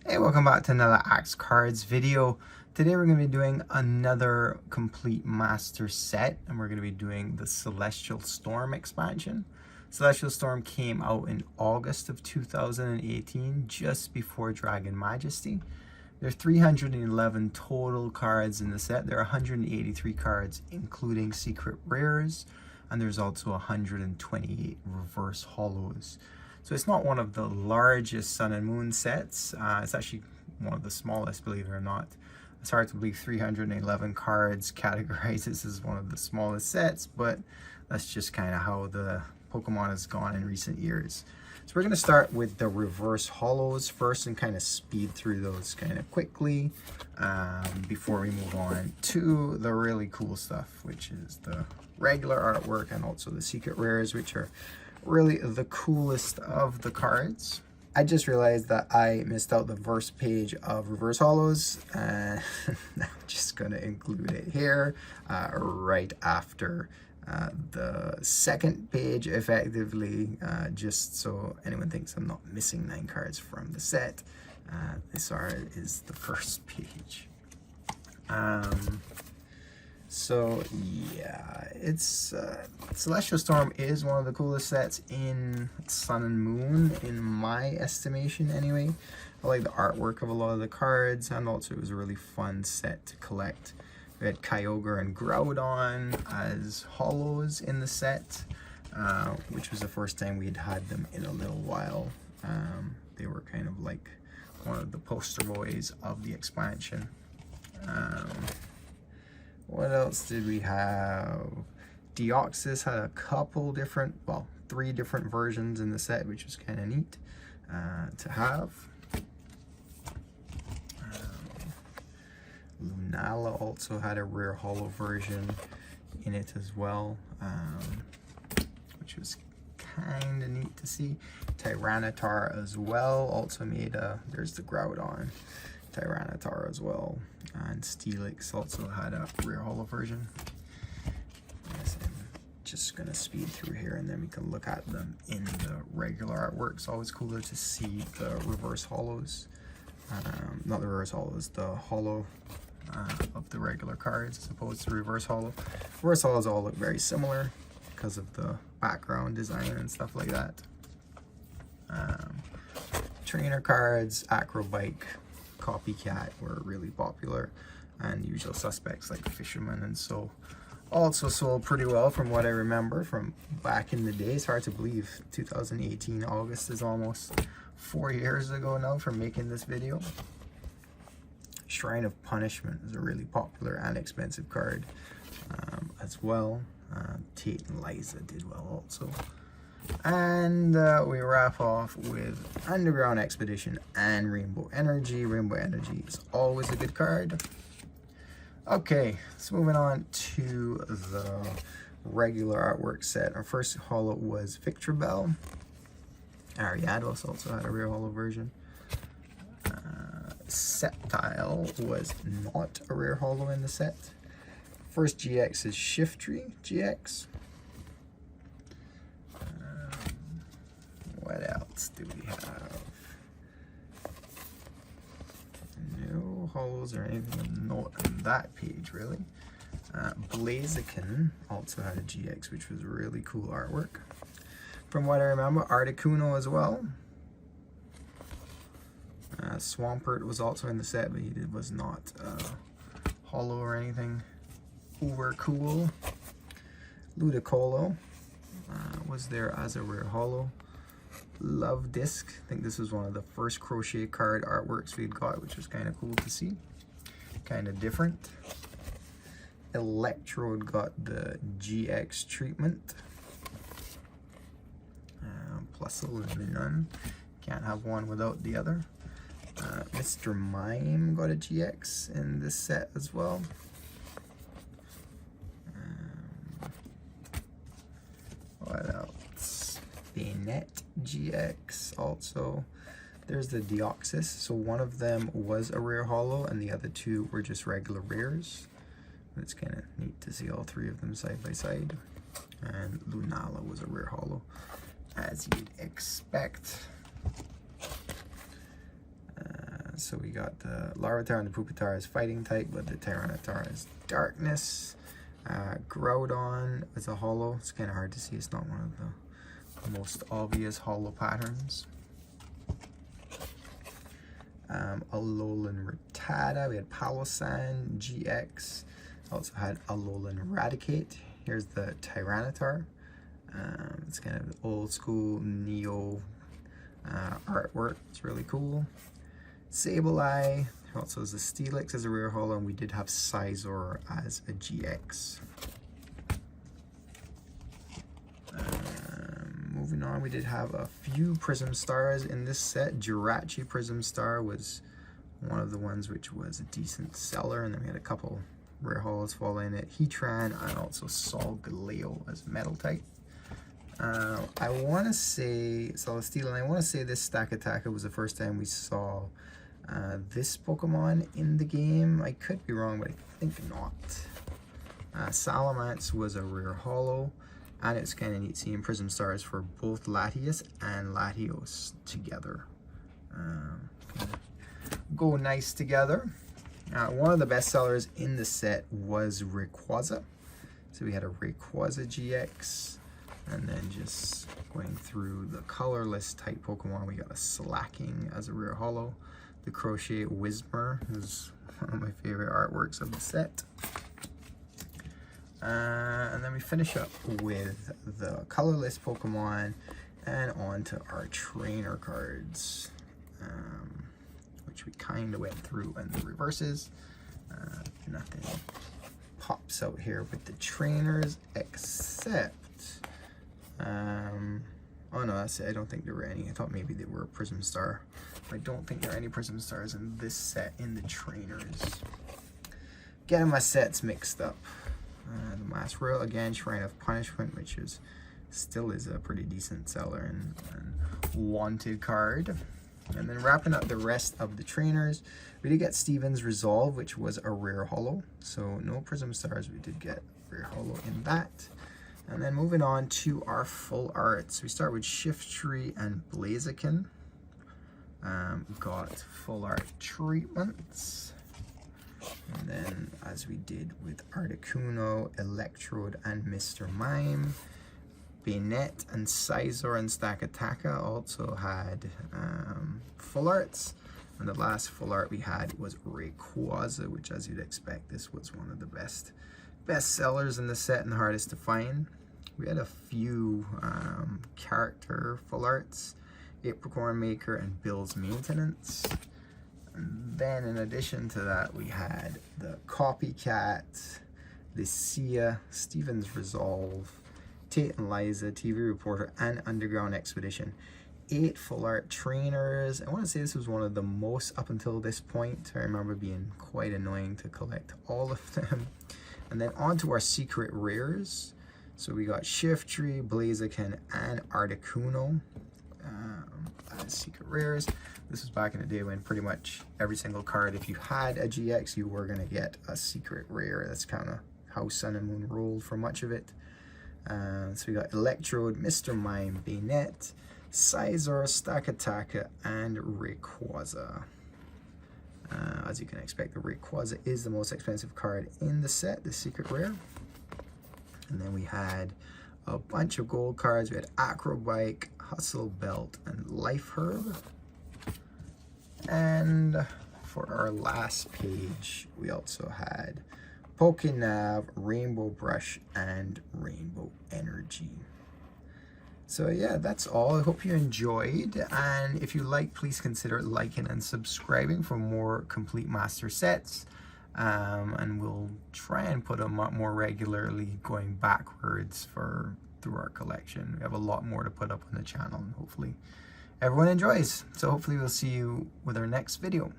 Hey, welcome back to another Axe Cards video. Today we're going to be doing another complete master set, and we're going to be doing the Celestial Storm expansion. Celestial Storm came out in August of 2018, just before Dragon Majesty. There are 311 total cards in the set. There are 183 cards, including secret rares, and there's also 128 reverse holos. So it's not one of the largest Sun and Moon sets. It's actually one of the smallest, believe it or not. It's hard to believe 311 cards categorizes as one of the smallest sets, but that's just kind of how the Pokemon has gone in recent years. So we're going to start with the reverse holos first and kind of speed through those kind of quickly before we move on to the really cool stuff, which is the regular artwork and also the secret rares, which are really the coolest of the cards. I just realized that I missed out the first page of reverse holos, and I'm just going to include it here right after the second page, effectively, just so anyone thinks I'm not missing 9 cards from the set. This art is the first page. So yeah, it's Celestial Storm is one of the coolest sets in Sun and Moon, in my estimation anyway. I like the artwork of a lot of the cards, and also it was a really fun set to collect. We had Kyogre and Groudon as holos in the set, which was the first time we'd had them in a little while. They were kind of like one of the poster boys of the expansion. What else did we have? Deoxy had a couple different, well, 3 different versions in the set, which was kind of neat to have. Lunala also had a rare holo version in it as well, which was kind of neat to see. Tyranitar as well also made a, there's the Groudon. Tyranitar as well, and Steelix also had a rare holo version. Yes, I'm just gonna speed through here and then we can look at them in the regular artwork. It's always cooler to see the reverse holos, not the reverse holos, the holo of the regular cards as opposed to reverse holo. Reverse holos all look very similar because of the background design and stuff like that. Trainer cards, Acrobike, Copycat were really popular, and usual suspects like Fisherman and so also sold pretty well from what I remember from back in the day. It's hard to believe 2018 August is almost 4 years ago now from making this video. Shrine of Punishment is a really popular and expensive card as well. Tate and Liza did well also. And we wrap off with Underground Expedition and Rainbow Energy. Rainbow Energy is always a good card. Okay, so moving on to the regular artwork set. Our first holo was Victreebel. Ariados also had a rare holo version. Sceptile was not a rare holo in the set. First GX is Shiftry GX. What else do we have? No holos or anything of note on that page, really. Blaziken also had a GX, which was really cool artwork. From what I remember, Articuno as well. Swampert was also in the set, but he was not holo or anything uber cool. Ludicolo was there as a rare holo. Love Disc, I think this was one of the first crochet card artworks we'd got, which was kind of cool to see. Kind of different. Electrode got the GX treatment. Plus a none. Can't have one without the other. Mr. Mime got a GX in this set as well. What else? Bayonet GX also. There's the Deoxys. So one of them was a rare holo and the other 2 were just regular rares. It's kind of neat to see all 3 of them side by side. And Lunala was a rare holo, as you'd expect. So we got the Larvitar and the Pupitar is fighting type, but the Tyranitar is darkness. Groudon is a holo. It's kind of hard to see. It's not one of the most obvious holo patterns. Alolan Rattata. We had Palossand GX. Also had Alolan Raticate. Here's the Tyranitar. It's kind of old school Neo artwork. It's really cool. Sableye. Also has a Steelix as a rare holo, and we did have Sizor as a GX. Moving on, we did have a few Prism Stars in this set. Jirachi Prism Star was one of the ones which was a decent seller, and then we had a couple rare holos following it. Heatran and also Solgaleo as metal type. I want to say Celesteela, and I want to say this Stakataka was the first time we saw this Pokemon in the game. I could be wrong, but I think not. Salamence was a rare holo, and it's kind of neat seeing Prism Stars for both Latias and Latios together. Go nice together. One of the best sellers in the set was Rayquaza. So we had a Rayquaza GX, and then just going through the colorless type Pokemon, we got a Slacking as a rare holo. The Crochet Whisper is one of my favorite artworks of the set. And then we finish up with the colorless Pokemon and on to our trainer cards, which we kind of went through in the reverses. Nothing pops out here with the trainers except, oh no, that's it. I don't think there were any. I thought maybe they were a Prism Star. I don't think there are any Prism Stars in this set in the trainers. Getting my sets mixed up. The Mass Royal again, Shrine of Punishment, which is still is a pretty decent seller and wanted card. And then wrapping up the rest of the trainers, we did get Steven's Resolve, which was a rare holo. So no Prism Stars, we did get rare holo in that. And then moving on to our full arts, we start with Shiftry and Blaziken. Got full art treatments. And then, as we did with Articuno, Electrode, and Mr. Mime, Banette and Sizor and Stakataka also had full arts. And the last full art we had was Rayquaza, which, as you'd expect, this was one of the best sellers in the set and the hardest to find. We had a few character full arts, Apricorn Maker and Bill's Maintenance. And then in addition to that, we had the Copycat, Lycia, Steven's Resolve, Tate and Liza, TV Reporter, and Underground Expedition. 8 full art trainers. I want to say this was one of the most up until this point. I remember being quite annoying to collect all of them. And then on to our secret rares. So we got Shiftry, Blaziken, and Articuno as secret rares. This was back in the day when pretty much every single card, if you had a GX, you were going to get a secret rare. That's kind of how Sun and Moon rolled for much of it. So we got Electrode, Mr. Mime, Banette, Sizor, Stakataka, and Rayquaza. As you can expect, the Rayquaza is the most expensive card in the set, the secret rare. And then we had a bunch of gold cards. We had Acrobike, Hustle Belt, and Life Herb. And for our last page, we also had Pokénav, Rainbow Brush, and Rainbow Energy. So yeah, that's all. I hope you enjoyed, and if you like, please consider liking and subscribing for more complete master sets. And we'll try and put them up more regularly going backwards through our collection. We have a lot more to put up on the channel, and hopefully everyone enjoys. So hopefully we'll see you with our next video.